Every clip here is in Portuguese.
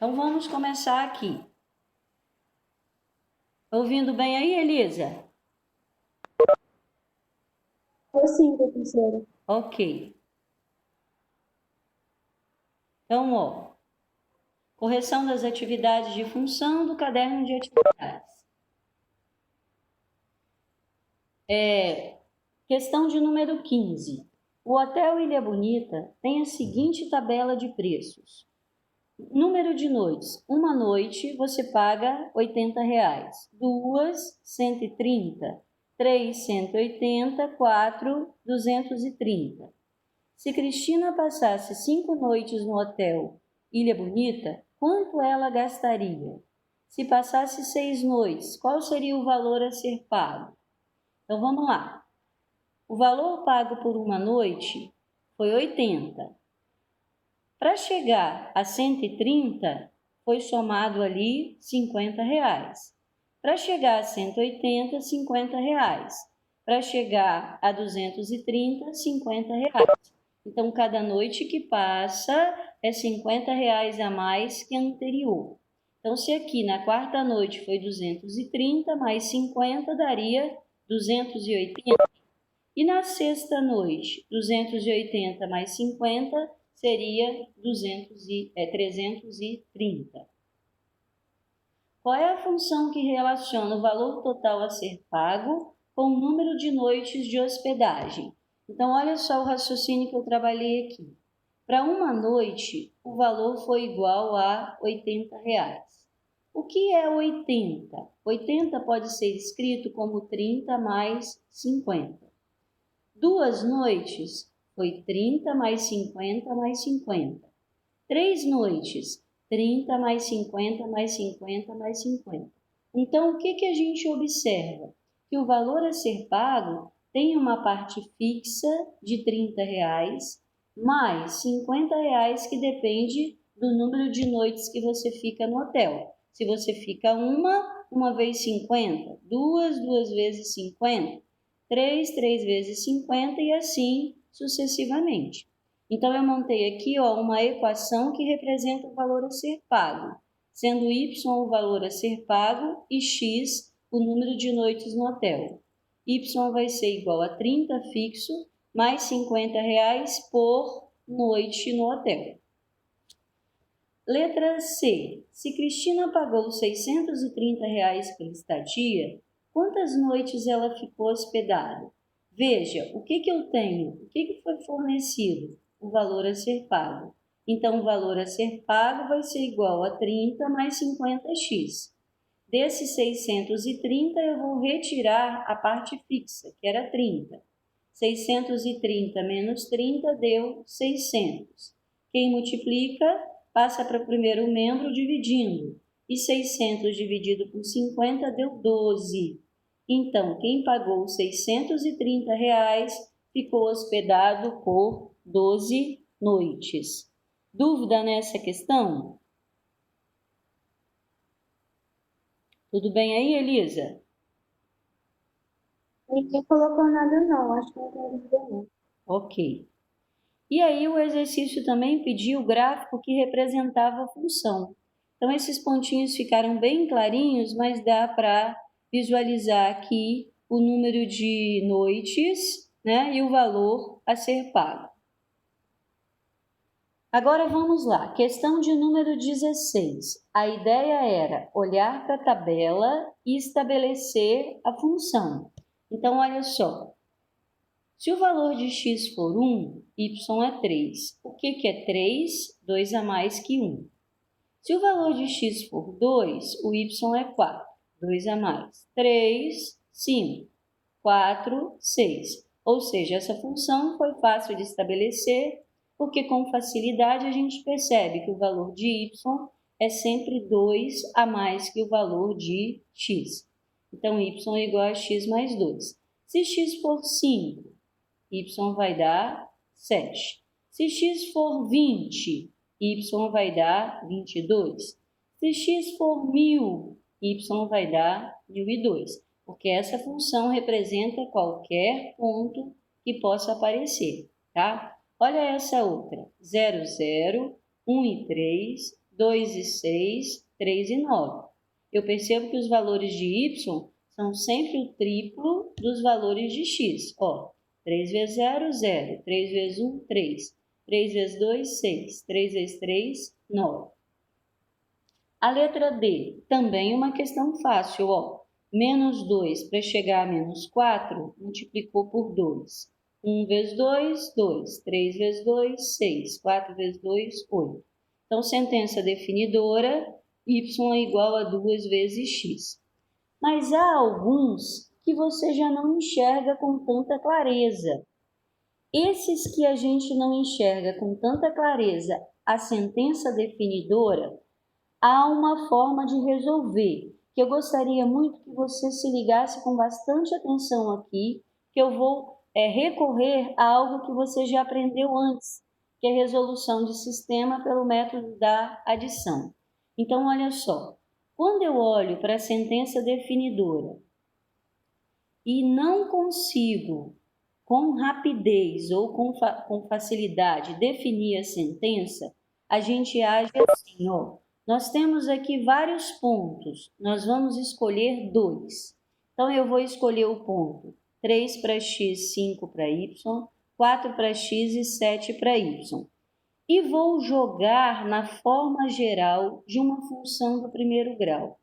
Então, vamos começar aqui. Ouvindo bem aí, Elisa? Sim, professora. Ok. Então, correção das atividades de função do caderno de atividades. Questão de número 15. O Hotel Ilha Bonita tem a seguinte tabela de preços. Número de noites. Uma noite você paga R$80. 2, 130. 3, 180. 4, 230. Se Cristina passasse 5 noites no hotel Ilha Bonita, quanto ela gastaria? Se passasse 6 noites, qual seria o valor a ser pago? Então vamos lá. O valor pago por uma noite foi 80. Para chegar a 130, foi somado ali R$50. Para chegar a 180, R$50. Para chegar a 230, R$50. Então, cada noite que passa é R$50 a mais que a anterior. Então, se aqui na quarta noite foi 230, mais 50 daria 280. E na sexta noite, 280 mais 50 seria 330. Qual é a função que relaciona o valor total a ser pago com o número de noites de hospedagem? Então, olha só o raciocínio que eu trabalhei aqui. Para uma noite, o valor foi igual a R$80. O que é 80? 80 pode ser escrito como 30 mais 50. 2 noites foi 30 mais 50 mais 50. 3 noites, 30 mais 50 mais 50 mais 50. Então, o que a gente observa? Que o valor a ser pago tem uma parte fixa de R$30, mais R$50 que depende do número de noites que você fica no hotel. Se você fica uma vez 50, duas vezes 50, 3 vezes 50 e assim sucessivamente. Então, eu montei aqui uma equação que representa o valor a ser pago, sendo y o valor a ser pago e x o número de noites no hotel. Y vai ser igual a 30 fixo mais R$50 por noite no hotel. Letra C. Se Cristina pagou R$630 pela estadia, quantas noites ela ficou hospedada? Veja, o que eu tenho? O que foi fornecido? O valor a ser pago. Então, o valor a ser pago vai ser igual a 30 mais 50x. Desses 630, eu vou retirar a parte fixa, que era 30. 630 menos 30 deu 600. Quem multiplica, passa para o primeiro membro dividindo. E 600 dividido por 50 deu 12. Então, quem pagou R$630 ficou hospedado por 12 noites. Dúvida nessa questão? Tudo bem aí, Elisa? Ninguém colocou nada, não. Acho que não tem dúvida, não. Ok. E aí o exercício também pediu o gráfico que representava a função. Então, esses pontinhos ficaram bem clarinhos, mas dá para visualizar aqui o número de noites, né, e o valor a ser pago. Agora vamos lá, questão de número 16. A ideia era olhar para a tabela e estabelecer a função. Então, olha só. Se o valor de x for 1, y é 3. O que é 3? 2 a mais que 1. Se o valor de x for 2, o y é 4. 2 a mais. 3, 5. 4, 6. Ou seja, essa função foi fácil de estabelecer, porque com facilidade a gente percebe que o valor de y é sempre 2 a mais que o valor de x. Então, y é igual a x mais 2. Se x for 5, y vai dar 7. Se x for 20, y vai dar 22. Se x for 1000, y vai dar 1002, porque essa função representa qualquer ponto que possa aparecer, tá? Olha essa outra, 0, 0, 1 e 3, 2 e 6, 3 e 9. Eu percebo que os valores de y são sempre o triplo dos valores de x. 3 vezes 0, 0. 3 vezes 1, 3. 3 vezes 2, 6. 3 vezes 3, 9. A letra D, também uma questão fácil. Menos 2 para chegar a menos 4, multiplicou por 2. 1 vezes 2, 2. 3 vezes 2, 6. 4 vezes 2, 8. Então, sentença definidora, y é igual a 2 vezes x. Mas há alguns que você já não enxerga com tanta clareza. Esses que a gente não enxerga com tanta clareza a sentença definidora, há uma forma de resolver, que eu gostaria muito que você se ligasse com bastante atenção aqui, que eu vou recorrer a algo que você já aprendeu antes, que é resolução de sistema pelo método da adição. Então, olha só, quando eu olho para a sentença definidora e não consigo, com rapidez ou com facilidade, definir a sentença, a gente age assim, Nós temos aqui vários pontos, nós vamos escolher 2. Então, eu vou escolher o ponto 3 para x, 5 para y, 4 para x e 7 para y. E vou jogar na forma geral de uma função do primeiro grau,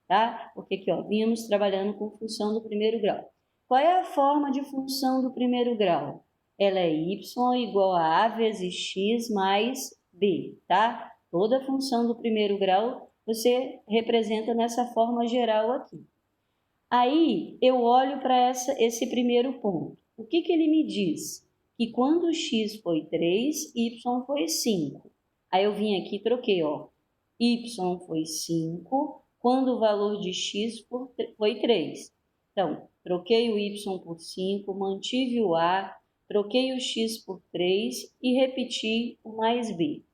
tá? Porque aqui, vínhamos trabalhando com função do primeiro grau. Qual é a forma de função do primeiro grau? Ela é y igual a vezes x mais b, tá? Toda função do primeiro grau você representa nessa forma geral aqui. Aí, eu olho para esse primeiro ponto. O que ele me diz? Que quando x foi 3, y foi 5. Aí eu vim aqui e troquei, y foi 5, quando o valor de x foi 3. Então, troquei o y por 5, mantive o a, troquei o x por 3 e repeti o mais b.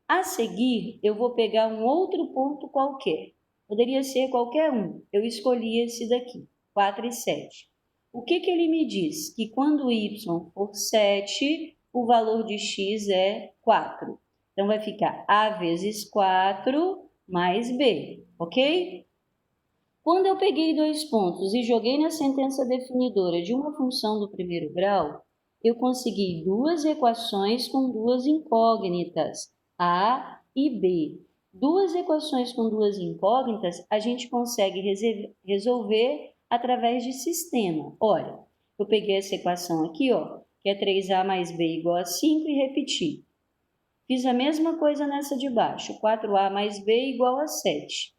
A seguir, eu vou pegar um outro ponto qualquer. Poderia ser qualquer um. Eu escolhi esse daqui, 4 e 7. O que ele me diz? Que quando y for 7, o valor de x é 4. Então, vai ficar a vezes 4 mais b, ok? Quando eu peguei 2 pontos e joguei na sentença definidora de uma função do primeiro grau, eu consegui 2 equações com 2 incógnitas, a e b. 2 equações com 2 incógnitas a gente consegue resolver através de sistema. Olha, eu peguei essa equação aqui, que é 3a mais b igual a 5 e repeti. Fiz a mesma coisa nessa de baixo, 4a mais b igual a 7.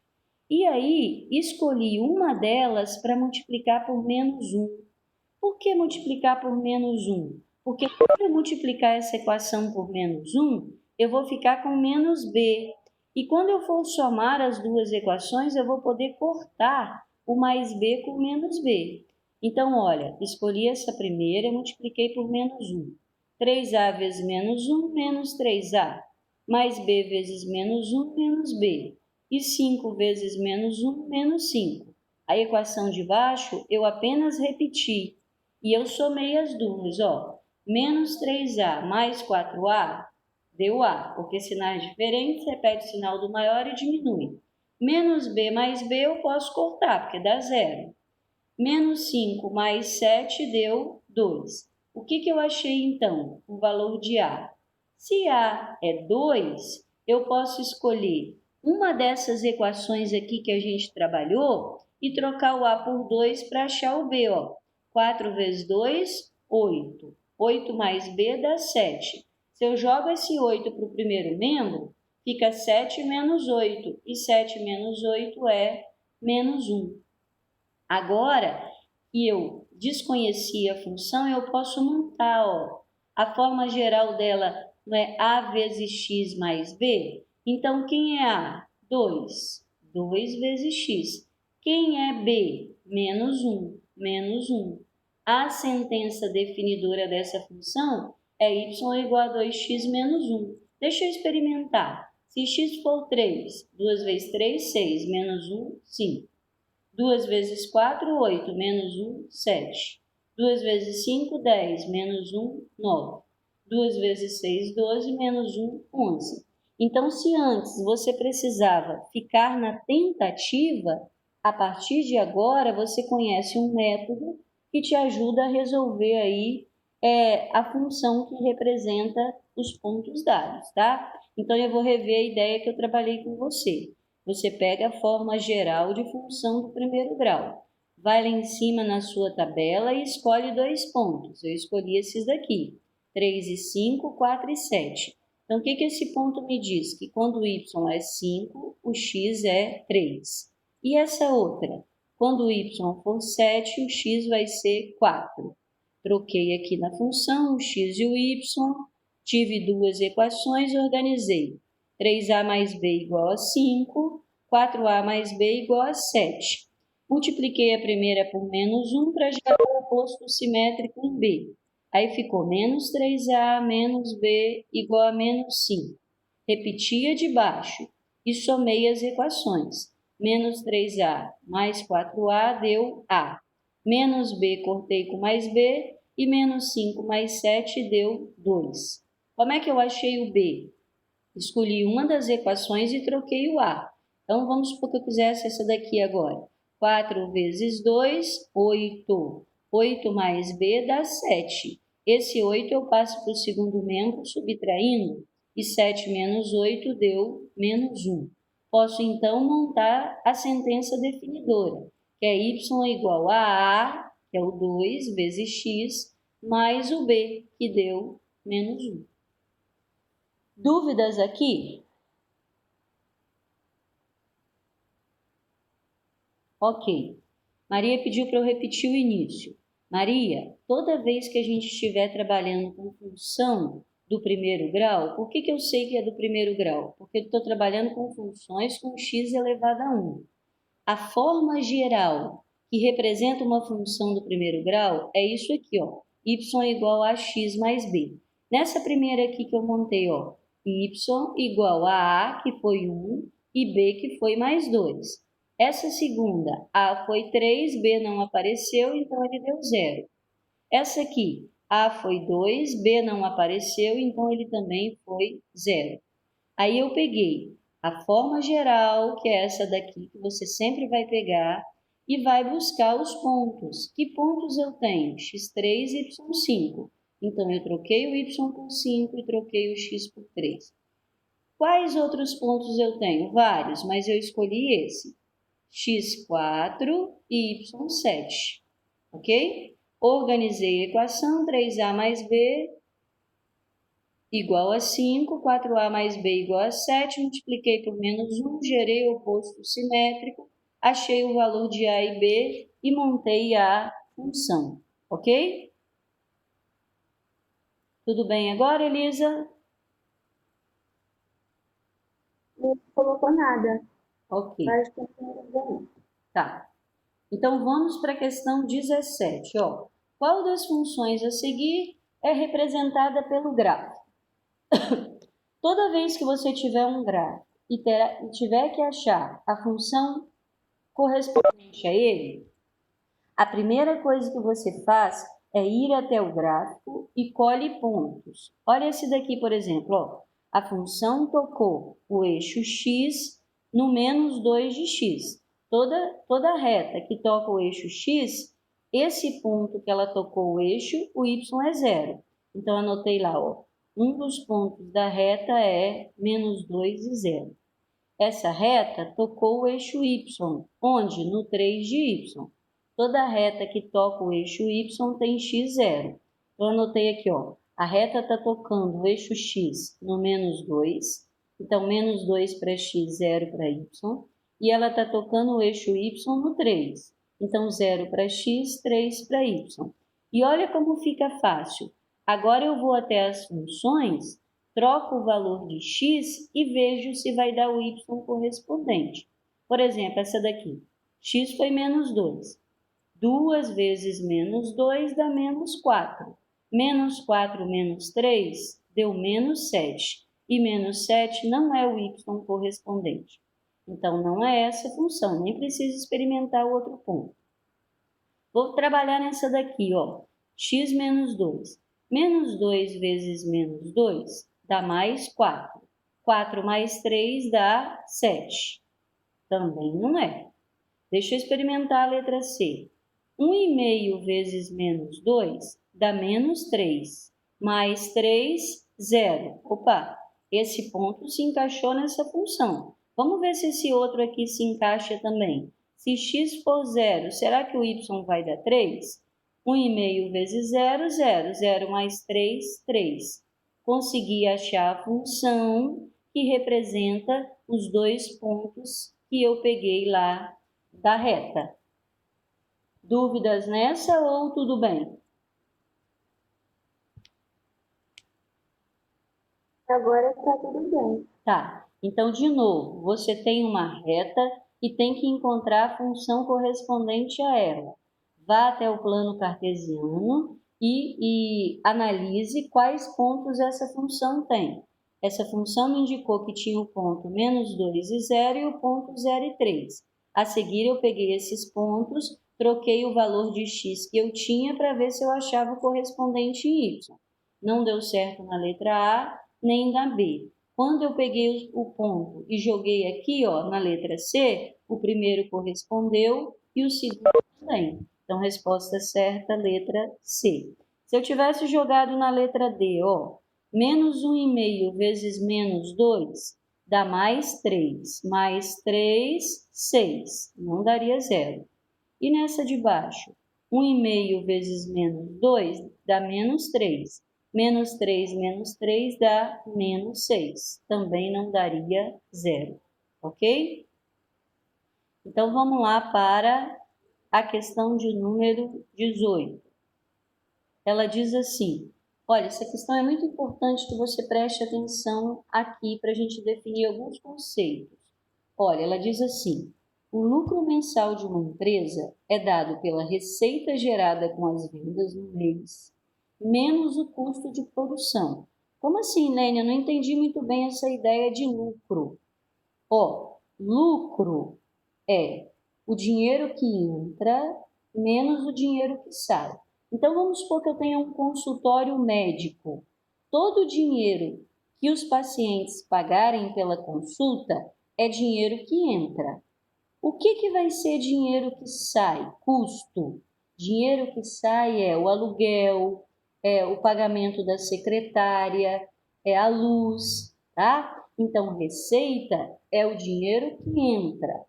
E aí, escolhi uma delas para multiplicar por menos 1. Por que multiplicar por menos 1? Porque quando eu multiplicar essa equação por menos 1, eu vou ficar com menos b. E quando eu for somar as duas equações, eu vou poder cortar o mais b com menos b. Então, olha, escolhi essa primeira e multipliquei por menos 1. 3a vezes menos 1, menos 3a. Mais b vezes menos 1, menos b. E 5 vezes menos 1, menos 5. A equação de baixo eu apenas repeti. E eu somei as duas, Menos 3a mais 4a deu a, porque sinais diferentes, repete o sinal do maior e diminui. Menos b mais b eu posso cortar, porque dá 0. Menos 5 mais 7 deu 2. O que eu achei então? O valor de a. Se a é 2, eu posso escolher uma dessas equações aqui que a gente trabalhou e trocar o a por 2 para achar o b. 4 vezes 2, 8. 8 mais b dá 7. Se eu jogo esse 8 para o primeiro membro, fica 7 menos 8. E 7 menos 8 é menos 1. Agora que eu desconheci a função, eu posso montar, a forma geral dela não é a vezes x mais b? Então, quem é a? 2. 2 vezes x. Quem é b? Menos 1. Menos 1. A sentença definidora dessa função é y igual a 2x menos 1. Deixa eu experimentar. Se x for 3, 2 vezes 3, 6, menos 1, 5. 2 vezes 4, 8, menos 1, 7. 2 vezes 5, 10, menos 1, 9. 2 vezes 6, 12, menos 1, 11. Então, se antes você precisava ficar na tentativa, a partir de agora você conhece um método que te ajuda a resolver aí a função que representa os pontos dados, tá? Então, eu vou rever a ideia que eu trabalhei com você. Você pega a forma geral de função do primeiro grau. Vai lá em cima na sua tabela e escolhe 2 pontos. Eu escolhi esses daqui, 3 e 5, 4 e 7. Então, o que esse ponto me diz? Que quando o y é 5, o x é 3. E essa outra? Quando o y for 7, o x vai ser 4. Troquei aqui na função o x e o y, tive 2 equações e organizei. 3a mais b igual a 5, 4a mais b igual a 7. Multipliquei a primeira por menos 1 para gerar o oposto simétrico em b. Aí ficou menos 3a menos b igual a menos 5. Repeti a de baixo e somei as equações. Menos 3a mais 4a deu a. Menos b cortei com mais b e menos 5 mais 7 deu 2. Como é que eu achei o b? Escolhi uma das equações e troquei o a. Então, vamos supor que eu quisesse essa daqui agora. 4 vezes 2, 8. 8 mais b dá 7. Esse 8 eu passo para o segundo membro, subtraindo, e 7 menos 8 deu menos 1. Posso, então, montar a sentença definidora, que é y igual a, que é o 2, vezes x, mais o b, que deu menos 1. Dúvidas aqui? Ok. Maria pediu para eu repetir o início. Maria, toda vez que a gente estiver trabalhando com função do primeiro grau, por que eu sei que é do primeiro grau? Porque eu estou trabalhando com funções com x elevado a 1. A forma geral que representa uma função do primeiro grau é isso aqui, ó. Y igual a x mais b. Nessa primeira aqui que eu montei, ó, y igual a, que foi 1, e b, que foi mais 2. Essa segunda, a foi 3, b não apareceu, então ele deu 0. Essa aqui, a foi 2, b não apareceu, então ele também foi 0. Aí eu peguei a forma geral, que é essa daqui, que você sempre vai pegar, e vai buscar os pontos. Que pontos eu tenho? x3 e y5. Então, eu troquei o y por 5 e troquei o x por 3. Quais outros pontos eu tenho? Vários, mas eu escolhi esse. x4 e y7. Ok? Organizei a equação, 3a mais b igual a 5, 4a mais b igual a 7, multipliquei por menos 1, gerei o oposto simétrico, achei o valor de a e b e montei a função, ok? Tudo bem agora, Elisa? Não colocou nada. Ok, Acho que não. tá. Então, vamos para a questão 17, ó. Qual das funções a seguir é representada pelo gráfico? Toda vez que você tiver um gráfico e tiver que achar a função correspondente a ele, a primeira coisa que você faz é ir até o gráfico e colhe pontos. Olha esse daqui, por exemplo, ó. A função tocou o eixo x no menos 2 de x. Toda reta que toca o eixo x, esse ponto que ela tocou o eixo, o y é 0. Então, anotei lá, ó. Um dos pontos da reta é menos 2 e 0. Essa reta tocou o eixo y, onde? No 3 de y. Toda reta que toca o eixo y tem x0. Eu anotei aqui, ó. A reta está tocando o eixo x no menos 2. Então, menos 2 para x, 0 para y. E ela está tocando o eixo y no 3. Então, 0 para x, 3 para y. E olha como fica fácil. Agora eu vou até as funções, troco o valor de x e vejo se vai dar o y correspondente. Por exemplo, essa daqui. X foi menos 2. 2 vezes menos 2 dá menos 4. Menos 4 menos 3 deu menos 7. E menos 7 não é o y correspondente. Então, não é essa a função, nem precisa experimentar o outro ponto. Vou trabalhar nessa daqui, ó. X menos 2. Menos 2 vezes menos 2 dá mais 4. 4 mais 3 dá 7. Também não é. Deixa eu experimentar a letra C. 1,5 vezes menos 2 dá menos 3. Mais 3, 0. Opa, esse ponto se encaixou nessa função. Vamos ver se esse outro aqui se encaixa também. Se x for 0, será que o y vai dar 3? 1,5 vezes 0, 0. 0 mais 3, 3. Consegui achar a função que representa os dois pontos que eu peguei lá da reta. Dúvidas nessa ou tudo bem? Agora está tudo bem. Tá, então de novo, você tem uma reta e tem que encontrar a função correspondente a ela. Vá até o plano cartesiano e analise quais pontos essa função tem. Essa função me indicou que tinha o ponto menos 2 e 0 e o ponto 0 e 3. A seguir eu peguei esses pontos, troquei o valor de x que eu tinha para ver se eu achava o correspondente em y. Não deu certo na letra A, nem na B. Quando eu peguei o ponto e joguei aqui, ó, na letra C, o primeiro correspondeu e o segundo também. Então, resposta certa, letra C. Se eu tivesse jogado na letra D, ó, menos 1,5 vezes menos 2 dá mais 3. Mais 3, 6. Não daria 0. E nessa de baixo, 1,5 vezes menos 2 dá menos 3. Menos 3 dá menos 6. Também não daria 0, ok? Então, vamos lá para a questão de número 18. Ela diz assim, olha, essa questão é muito importante que você preste atenção aqui para a gente definir alguns conceitos. Olha, ela diz assim, o lucro mensal de uma empresa é dado pela receita gerada com as vendas no mês, menos o custo de produção. Como assim, Lênia? Eu não entendi muito bem essa ideia de lucro. Ó, lucro é o dinheiro que entra menos o dinheiro que sai. Então, vamos supor que eu tenha um consultório médico. Todo o dinheiro que os pacientes pagarem pela consulta é dinheiro que entra. O que vai ser dinheiro que sai? Custo. Dinheiro que sai é o aluguel, é o pagamento da secretária, é a luz, tá? Então, receita é o dinheiro que entra.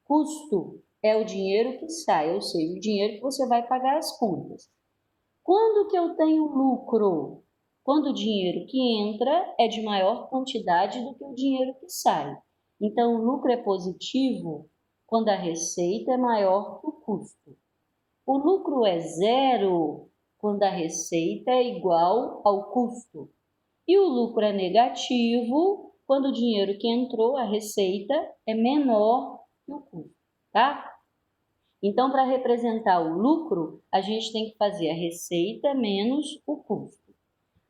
Custo é o dinheiro que sai, ou seja, o dinheiro que você vai pagar as contas. Quando que eu tenho lucro? Quando o dinheiro que entra é de maior quantidade do que o dinheiro que sai. Então, o lucro é positivo quando a receita é maior que o custo. O lucro é zero quando a receita é igual ao custo. E o lucro é negativo quando o dinheiro que entrou, a receita, é menor que o custo, tá? Então, para representar o lucro, a gente tem que fazer a receita menos o custo.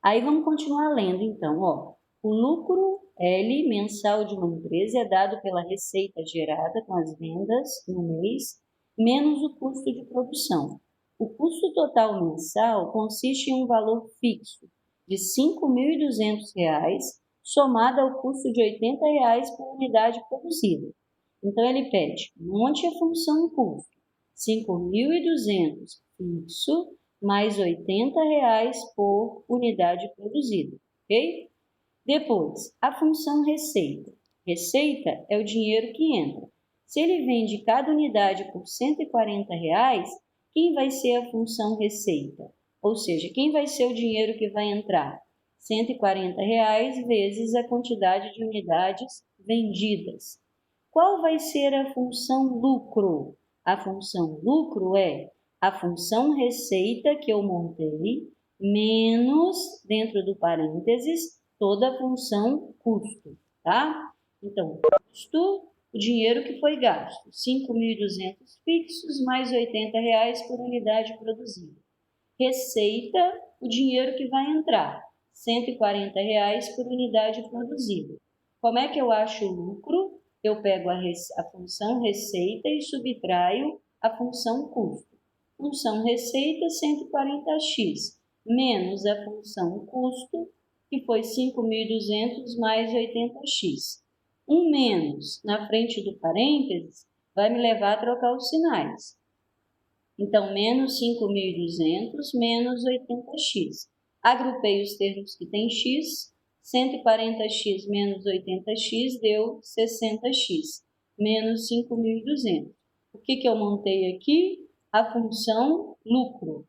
Aí vamos continuar lendo, então, ó. O lucro L mensal de uma empresa é dado pela receita gerada com as vendas no mês, menos o custo de produção. O custo total mensal consiste em um valor fixo de R$ 5.200, somado ao custo de R$ 80 por unidade produzida. Então, ele pede, monte a função custo. 5.200 fixo, mais R$ 80 por unidade produzida, ok? Depois, a função receita. Receita é o dinheiro que entra. Se ele vende cada unidade por R$ 140, quem vai ser a função receita? Ou seja, quem vai ser o dinheiro que vai entrar? R$ 140 vezes a quantidade de unidades vendidas. Qual vai ser a função lucro? A função lucro é a função receita que eu montei, menos, dentro do parênteses, toda a função custo, tá? Então, custo, o dinheiro que foi gasto, 5.200 fixos, mais R$ 80 por unidade produzida. Receita, o dinheiro que vai entrar, R$ 140 por unidade produzida. Como é que eu acho o lucro? Eu pego a função receita e subtraio a função custo. Função receita, 140x, menos a função custo, que foi 5.200 mais 80x. Um menos na frente do parênteses vai me levar a trocar os sinais. Então, menos 5.200 menos 80x. Agrupei os termos que têm x, 140x menos 80x deu 60x, menos 5.200. O que eu montei aqui? A função lucro.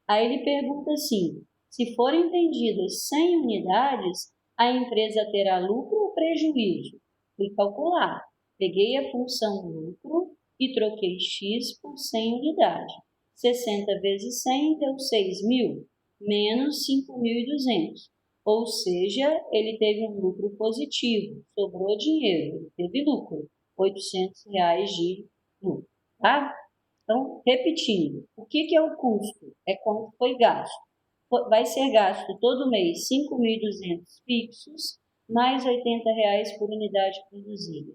Aí ele pergunta assim, se forem vendidas 100 unidades, a empresa terá lucro ou prejuízo? Fui calcular. Peguei a função lucro e troquei x por 100 unidades. 60 vezes 100 deu 6.000, menos 5.200. Ou seja, ele teve um lucro positivo, sobrou dinheiro, ele teve lucro, R$ 800 de lucro, tá? Então, repetindo, o que é o custo? É quanto foi gasto. Vai ser gasto todo mês 5.200 fixos, mais R$ 80 por unidade produzida.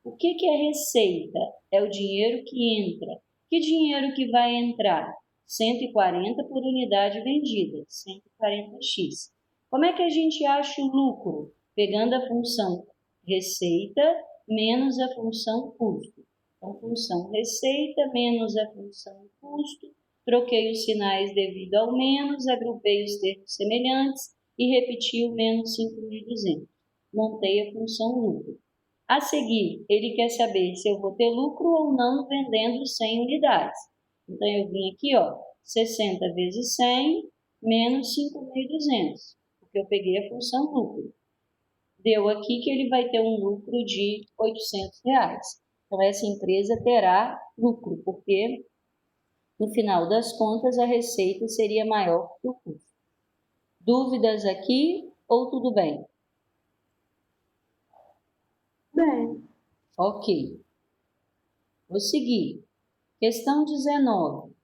O que é receita? É o dinheiro que entra. Que dinheiro que vai entrar? 140 por unidade vendida, 140x. Como é que a gente acha o lucro? Pegando a função receita menos a função custo. Então, função receita menos a função custo, troquei os sinais devido ao menos, agrupei os termos semelhantes e repeti o menos 5.200. Montei a função lucro. A seguir, ele quer saber se eu vou ter lucro ou não vendendo 100 unidades. Então, eu vim aqui, 60 vezes 100 menos 5.200, porque eu peguei a função lucro. Deu aqui que ele vai ter um lucro de R$ 800. Então, essa empresa terá lucro, porque, no final das contas, a receita seria maior que o custo. Dúvidas aqui ou tudo bem? Bem. Ok. Vou seguir. Questão 19.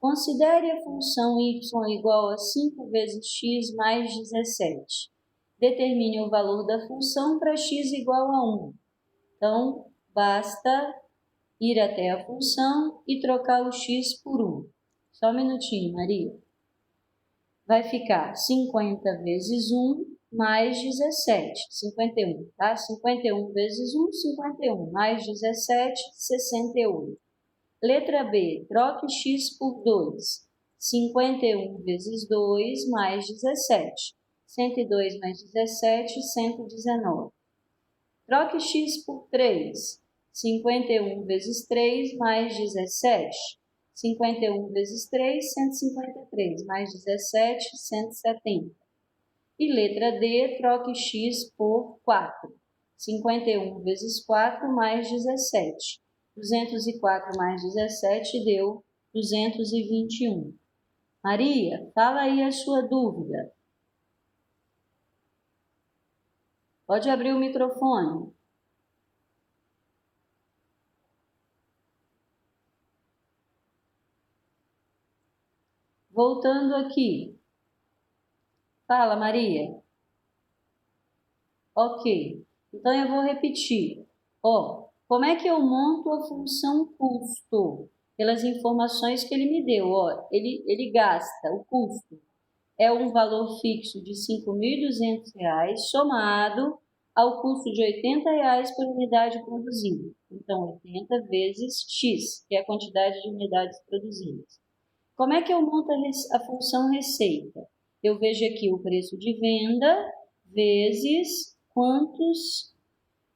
Considere a função y igual a 5 vezes x mais 17. Determine o valor da função para x igual a 1. Então, basta ir até a função e trocar o x por 1. Só um minutinho, Maria. Vai ficar 50 vezes 1 mais 17, 51, tá? 51 vezes 1, 51, mais 17, 68. Letra B, troque x por 2. 51 vezes 2 mais 17. 102 mais 17, 119. Troque x por 3. 51 vezes 3 mais 17. 51 vezes 3, 153, mais 17, 170. E letra D, troque x por 4. 51 vezes 4 mais 17. 204 mais 17 deu 221. Maria, fala aí a sua dúvida. Pode abrir o microfone. Voltando aqui. Fala, Maria. Ok. Então, eu vou repetir. Como é que eu monto a função custo? Pelas informações que ele me deu. Ele gasta, o custo é um valor fixo de R$ 5.200 somado ao custo de R$ 80 por unidade produzida. Então, 80 vezes X, que é a quantidade de unidades produzidas. Como é que eu monto a função receita? Eu vejo aqui o preço de venda vezes quantos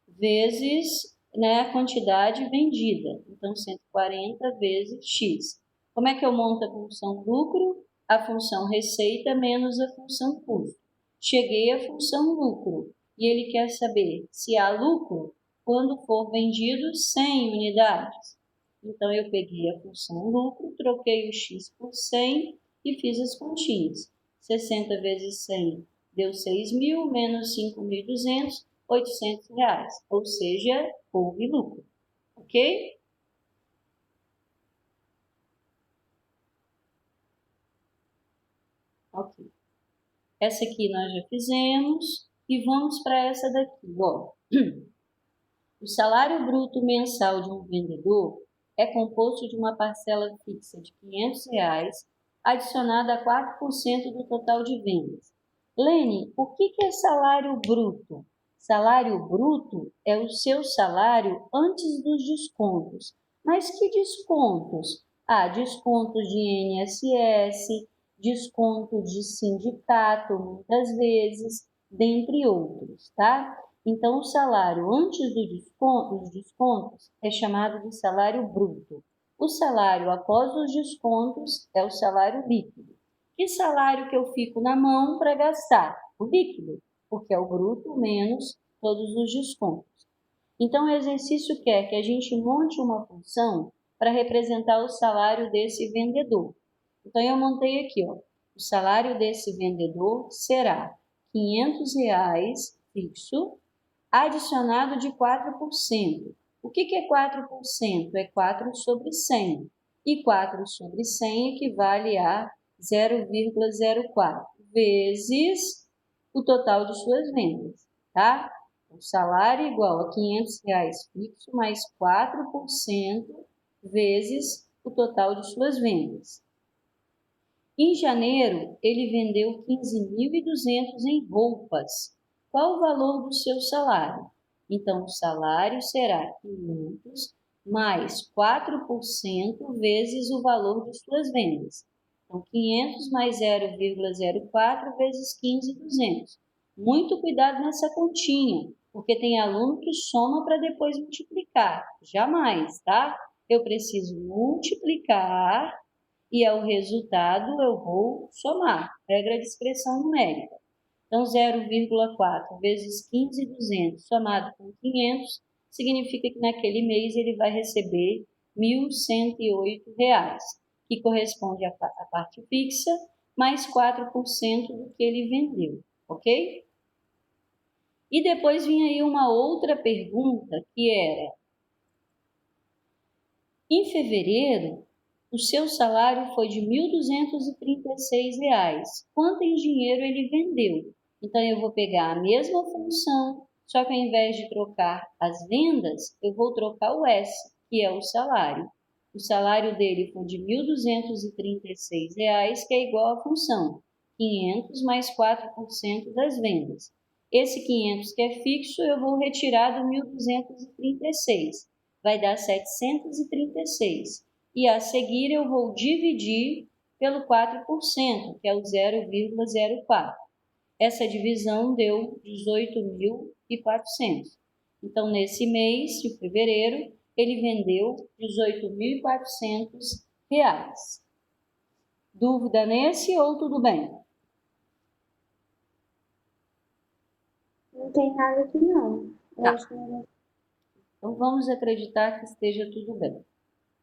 vezes, né, a quantidade vendida. Então, 140 vezes X. Como é que eu monto a função lucro? A função receita menos a função custo. Cheguei à função lucro e ele quer saber se há lucro quando for vendido 100 unidades. Então, eu peguei a função lucro, troquei o x por 100 e fiz as continhas. 60 vezes 100 deu 6.000, menos 5.200, R$ 800. Ou seja, houve lucro. Ok? Ok. Essa aqui nós já fizemos e vamos para essa daqui. O salário bruto mensal de um vendedor é composto de uma parcela fixa de R$ 500, adicionada a 4% do total de vendas. Lene, o que é salário bruto? Salário bruto é o seu salário antes dos descontos. Mas que descontos? Descontos de INSS, desconto de sindicato, muitas vezes, dentre outros, tá? Então, o salário antes dos descontos é chamado de salário bruto. O salário após os descontos é o salário líquido. Que salário que eu fico na mão para gastar? O líquido, porque é o bruto menos todos os descontos. Então, o exercício quer que a gente monte uma função para representar o salário desse vendedor. Então, eu montei aqui, ó, o salário desse vendedor será R$ 500 fixo, adicionado de 4%. O que é 4%? É 4 sobre 100. E 4 sobre 100 equivale a 0,04 vezes o total de suas vendas, tá? O salário é igual a R$ 500 fixo mais 4% vezes o total de suas vendas. Em janeiro, ele vendeu 15.200 em roupas. Qual o valor do seu salário? Então, o salário será 500 mais 4% vezes o valor de suas vendas. Então, 500 mais 0,04 vezes 15.200. Muito cuidado nessa continha, porque tem aluno que soma para depois multiplicar. Jamais, tá? Eu preciso multiplicar e ao resultado eu vou somar, regra de expressão numérica. Então, 0,4 vezes 15.200 somado com 500 significa que naquele mês ele vai receber R$ 1.108, que corresponde à parte fixa, mais 4% do que ele vendeu, ok? E depois vinha aí uma outra pergunta que era: em fevereiro, o seu salário foi de R$ 1.236. Quanto em dinheiro ele vendeu? Então, eu vou pegar a mesma função, só que ao invés de trocar as vendas, eu vou trocar o S, que é o salário. O salário dele foi de R$ 1.236, que é igual à função 500 mais 4% das vendas. Esse 500 que é fixo, eu vou retirar do 1.236. Vai dar 736. E a seguir eu vou dividir pelo 4%, que é o 0,04. Essa divisão deu 18.400. Então, nesse mês de fevereiro, ele vendeu R$ 18.400. Dúvida nesse ou tudo bem? Não tem nada aqui não. Eu Tá. acho que não. Então, vamos acreditar que esteja tudo bem.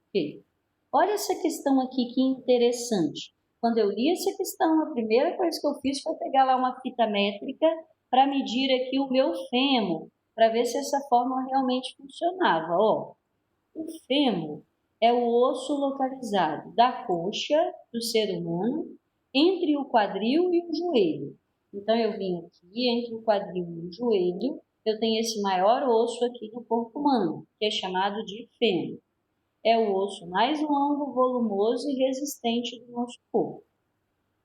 Ok. Olha essa questão aqui, que interessante. Quando eu li essa questão, a primeira coisa que eu fiz foi pegar lá uma fita métrica para medir aqui o meu fêmur, para ver se essa fórmula realmente funcionava. Ó, o fêmur é o osso localizado da coxa do ser humano entre o quadril e o joelho. Então, eu vim aqui entre o quadril e o joelho, eu tenho esse maior osso aqui do corpo humano, que é chamado de fêmur. É o osso mais longo, volumoso e resistente do nosso corpo.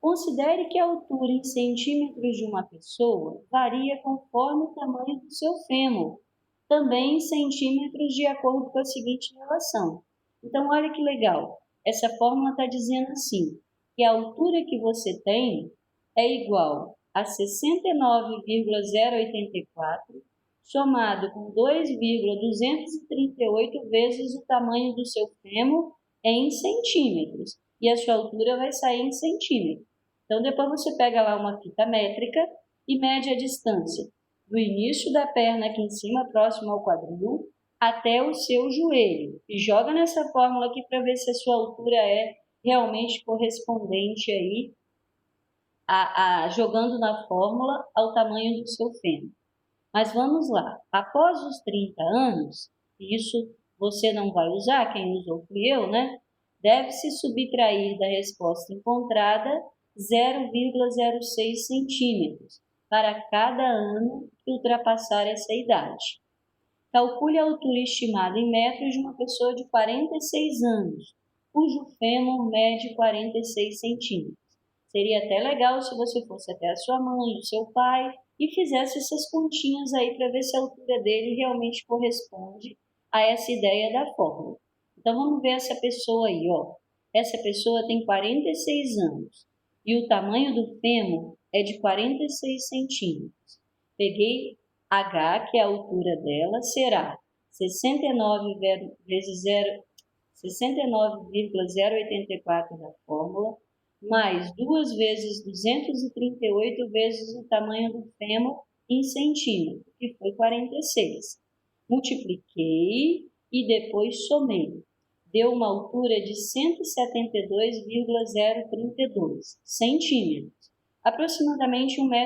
Considere que a altura em centímetros de uma pessoa varia conforme o tamanho do seu fêmur, também em centímetros de acordo com a seguinte relação. Então, olha que legal. Essa fórmula está dizendo assim, que a altura que você tem é igual a 69,084 somado com 2,238 vezes o tamanho do seu fêmur em centímetros. E a sua altura vai sair em centímetros. Então, depois você pega lá uma fita métrica e mede a distância do início da perna aqui em cima, próximo ao quadril, até o seu joelho. E joga nessa fórmula aqui para ver se a sua altura é realmente correspondente aí, jogando na fórmula ao tamanho do seu fêmur. Mas vamos lá, após os 30 anos, isso você não vai usar, quem usou fui eu, né? Deve-se subtrair da resposta encontrada 0,06 centímetros para cada ano que ultrapassar essa idade. Calcule a altura estimada em metros de uma pessoa de 46 anos, cujo fêmur mede 46 centímetros. Seria até legal se você fosse até a sua mãe, o seu pai, e fizesse essas continhas aí para ver se a altura dele realmente corresponde a essa ideia da fórmula. Então, vamos ver essa pessoa aí, ó. Essa pessoa tem 46 anos e o tamanho do fêmur é de 46 centímetros. Peguei H, que é a altura dela, será 69 vezes 69,084 da fórmula, mais 2 vezes 238 vezes o tamanho do fêmur em centímetro, que foi 46. Multipliquei e depois somei. Deu uma altura de 172,032 centímetros, aproximadamente 1,72 m.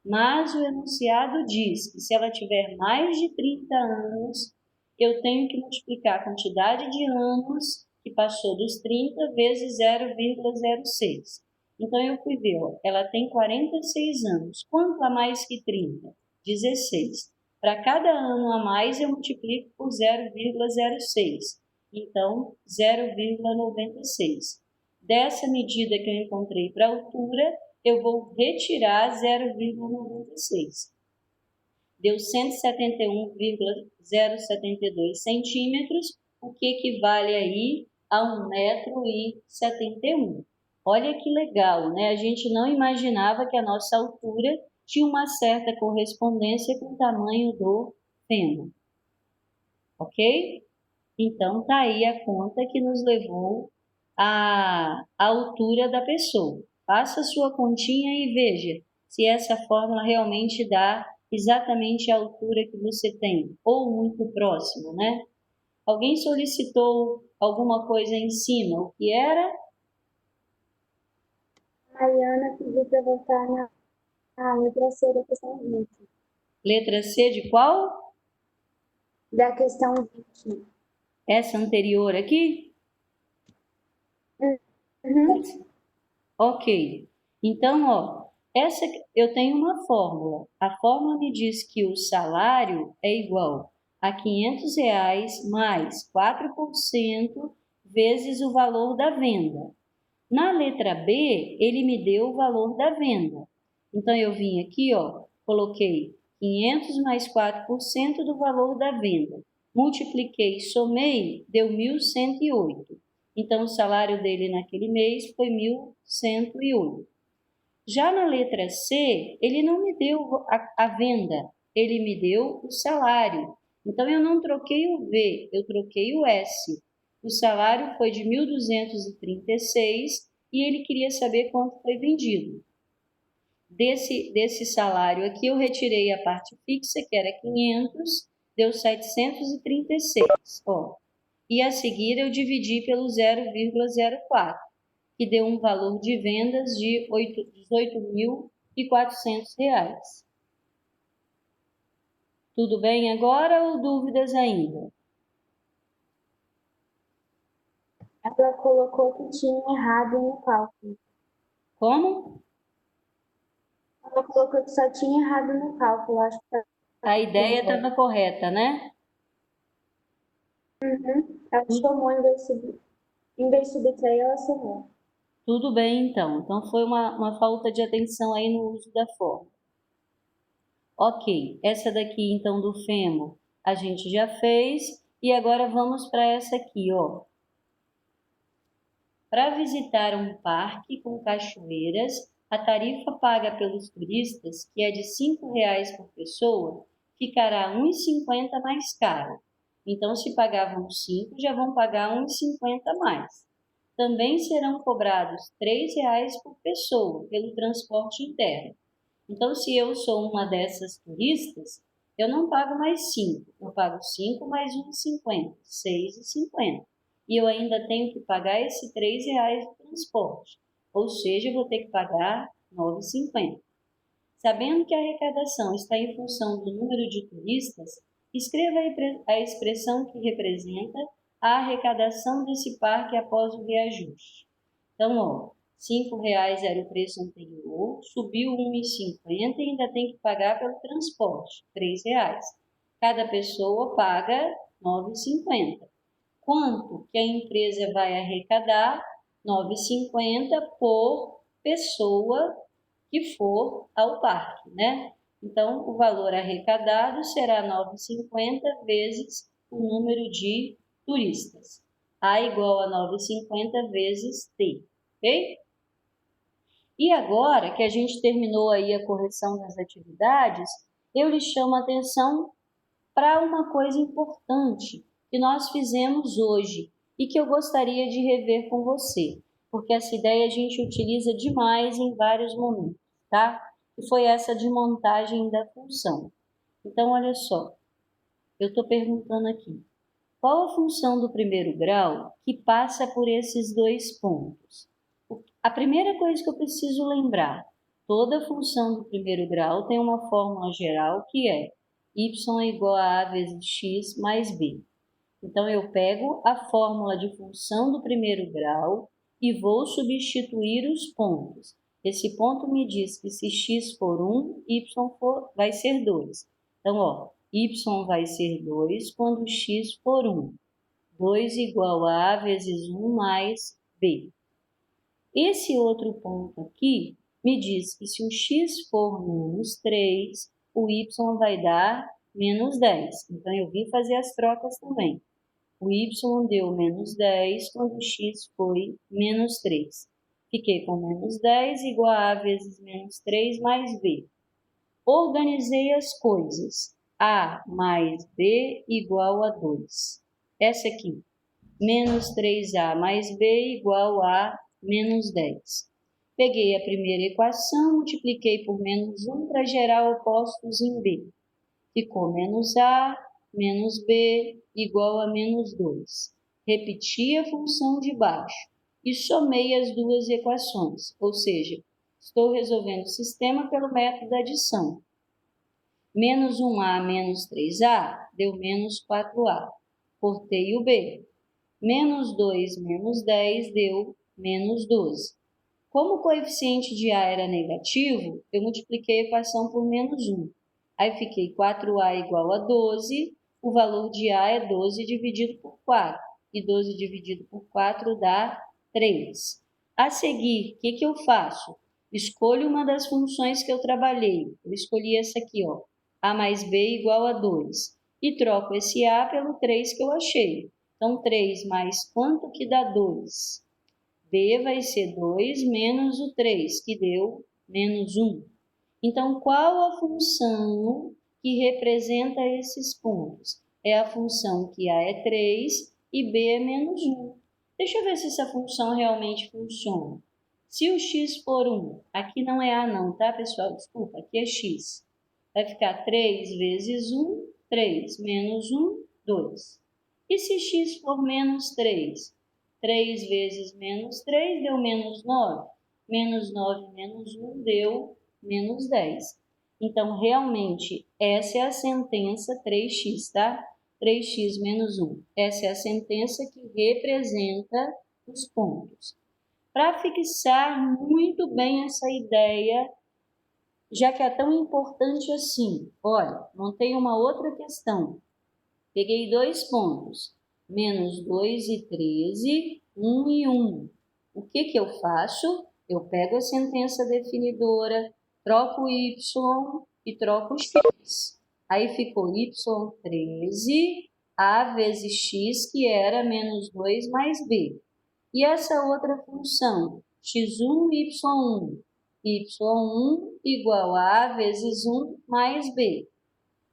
Mas o enunciado diz que se ela tiver mais de 30 anos, eu tenho que multiplicar a quantidade de anos que passou dos 30 vezes 0,06. Então, eu fui ver, ó, ela tem 46 anos. Quanto a mais que 30? 16. Para cada ano a mais, eu multiplico por 0,06. Então, 0,96. Dessa medida que eu encontrei para a altura, eu vou retirar 0,96. Deu 171,072 centímetros, o que equivale aí a 1,71 m. Olha que legal, né? A gente não imaginava que a nossa altura tinha uma certa correspondência com o tamanho do fêmur. Ok? Então, tá aí a conta que nos levou à altura da pessoa. Faça a sua continha e veja se essa fórmula realmente dá exatamente a altura que você tem, ou muito próximo, né? Alguém solicitou alguma coisa em cima? O que era? Mariana pediu para voltar na letra C da questão 20. Letra C de qual? Da questão 20. Essa anterior aqui? Uhum. Ok. Então, ó, eu tenho uma fórmula. A fórmula me diz que o salário é igual a R$ 500 mais 4% vezes o valor da venda. Na letra B, ele me deu o valor da venda. Então, eu vim aqui, ó, coloquei 500 mais 4% do valor da venda. Multipliquei, somei, deu 1.108. Então, o salário dele naquele mês foi 1.108. Já na letra C, ele não me deu a venda, ele me deu o salário. Então, eu não troquei o V, eu troquei o S. O salário foi de 1.236 e ele queria saber quanto foi vendido. Desse salário aqui, eu retirei a parte fixa, que era 500, deu 736. Ó. E a seguir, eu dividi pelo 0,04, que deu um valor de vendas de R$ 18.400. Tudo bem agora ou dúvidas ainda? Ela colocou que tinha errado no cálculo. Como? Ela colocou que só tinha errado no cálculo, acho que A ideia estava correta, né? Uhum. Ela somou em vez de subtrair, ela somou. Tudo bem, então. Então, foi uma falta de atenção aí no uso da fórmula. Ok, essa daqui, então, do fêmur, a gente já fez. E agora vamos para essa aqui, ó. Para visitar um parque com cachoeiras, a tarifa paga pelos turistas, que é de R$ 5,00 por pessoa, ficará R$ 1,50 mais caro. Então, se pagavam 5, já vão pagar R$ 1,50 mais. Também serão cobrados R$ 3,00 por pessoa pelo transporte interno. Então, se eu sou uma dessas turistas, eu não pago mais 5, eu pago 5 mais 1,50, 6,50. E eu ainda tenho que pagar esse R$ 3,00 de transporte, ou seja, eu vou ter que pagar R$ 9,50. Sabendo que a arrecadação está em função do número de turistas, escreva a expressão que representa a arrecadação desse parque após o reajuste. Então, ó, R$ 5,00 era o preço anterior, subiu 1,50 e ainda tem que pagar pelo transporte, R$ 3,00. Cada pessoa paga R$ 9,50. Quanto que a empresa vai arrecadar 9,50 por pessoa que for ao parque, né? Então, o valor arrecadado será 9,50 vezes o número de turistas. A igual a 9,50 vezes T, ok? E agora que a gente terminou aí a correção das atividades, eu lhes chamo a atenção para uma coisa importante que nós fizemos hoje e que eu gostaria de rever com você, porque essa ideia a gente utiliza demais em vários momentos, tá? E foi essa de montagem da função. Então, olha só, eu estou perguntando aqui, qual a função do primeiro grau que passa por esses dois pontos? A primeira coisa que eu preciso lembrar, toda função do primeiro grau tem uma fórmula geral que é y igual a vezes x mais b. Então, eu pego a fórmula de função do primeiro grau e vou substituir os pontos. Esse ponto me diz que se x for 1, y vai ser 2. Então, ó, y vai ser 2 quando x for 1. 2 igual a vezes 1 mais b. Esse outro ponto aqui me diz que se o x for menos 3, o y vai dar menos 10. Então, eu vim fazer as trocas também. O y deu menos 10 quando o x foi menos 3. Fiquei com menos 10 igual a vezes menos 3 mais b. Organizei as coisas. A mais b igual a 2. Essa aqui, menos 3a mais b igual a menos 10. Peguei a primeira equação, multipliquei por menos 1 para gerar opostos em b. Ficou menos a menos b igual a menos 2. Repeti a função de baixo e somei as duas equações, ou seja, estou resolvendo o sistema pelo método da adição. Menos 1a menos 3a deu menos 4a. Cortei o b. Menos 2 menos 10 deu menos 12. Como o coeficiente de a era negativo, eu multipliquei a equação por menos 1. Aí fiquei 4a igual a 12, o valor de a é 12 dividido por 4. E 12 dividido por 4 dá 3. A seguir, o que eu faço? Escolho uma das funções que eu trabalhei. Eu escolhi essa aqui, ó, a mais b igual a 2. E troco esse a pelo 3 que eu achei. Então, 3 mais quanto que dá 2? B vai ser 2 menos o 3, que deu menos 1. Então, qual a função que representa esses pontos? É a função que A é 3 e B é menos 1. Deixa eu ver se essa função realmente funciona. Se o x for 1, aqui não é A não, tá, pessoal? Desculpa, aqui é x. Vai ficar 3 vezes 1, 3, menos 1, 2. E se x for menos 3? 3 vezes menos 3 deu menos 9. Menos 9 menos 1 deu menos 10. Então, realmente, essa é a sentença 3x, tá? 3x menos 1. Essa é a sentença que representa os pontos. Para fixar muito bem essa ideia, já que é tão importante assim, olha, montei uma outra questão. Peguei dois pontos, menos 2 e 13, 1 e 1. O que eu faço? Eu pego a sentença definidora, troco y e troco x. Aí ficou y13, a vezes x, que era menos 2 mais b. E essa outra função, x1, y1. y1 igual a vezes 1 mais b.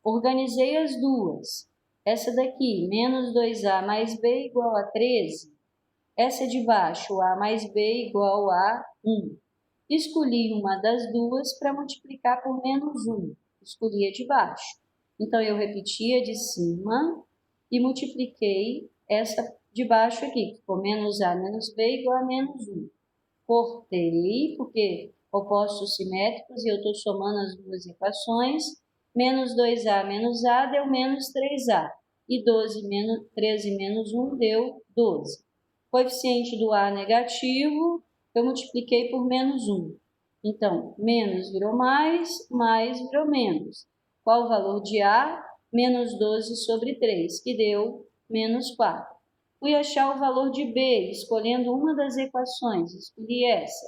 Organizei as duas. Essa daqui, menos 2a mais b igual a 13. Essa de baixo, a mais b igual a 1. Escolhi uma das duas para multiplicar por menos 1. Escolhi a de baixo. Então, eu repeti a de cima e multipliquei essa de baixo aqui. Ficou menos a menos b igual a menos 1. Cortei, porque opostos simétricos, e eu estou somando as duas equações. Menos 2a menos a deu menos 3a. E 13 menos 1 deu 12. Coeficiente do a negativo, eu multipliquei por menos 1. Então, menos virou mais virou menos. Qual o valor de a? Menos 12 sobre 3, que deu menos 4. Fui achar o valor de b, escolhendo uma das equações. Escolhi essa.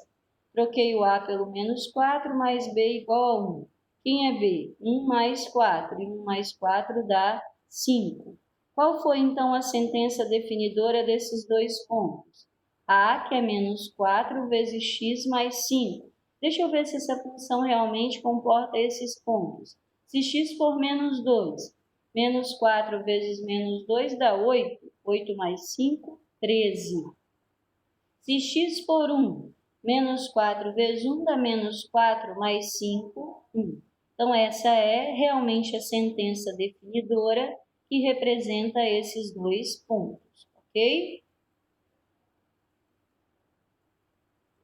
Troquei o a pelo menos 4 mais b igual a 1. Quem é b? 1 mais 4. E 1 mais 4 dá 5. Qual foi, então, a sentença definidora desses dois pontos? A, que é menos 4 vezes x mais 5. Deixa eu ver se essa função realmente comporta esses pontos. Se x for menos 2, menos 4 vezes menos 2 dá 8. 8 mais 5, 13. Se x for 1, menos 4 vezes 1 dá menos 4 mais 5, 1. Então, essa é realmente a sentença definidora que representa esses dois pontos, ok?